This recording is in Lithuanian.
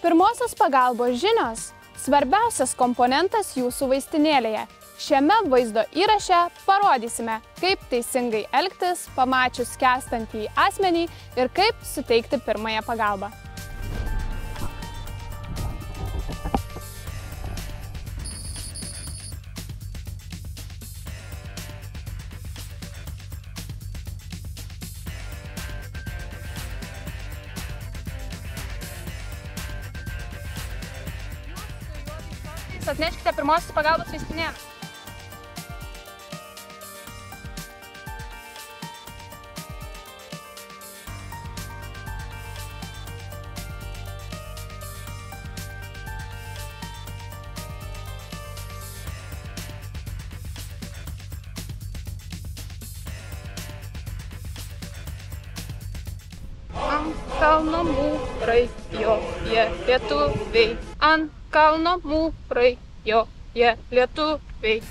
Pirmosios pagalbos žinios – svarbiausias komponentas jūsų vaistinėlėje. Šiame vaizdo įraše parodysime, kaip teisingai elgtis, pamačius skęstantį asmenį ir kaip suteikti pirmąją pagalbą. Atneškite pirmosios pagalbos vaistinėlę. Ant kalno mūrai joje lietuviai. Ant kalno mūrai joje lietuviai.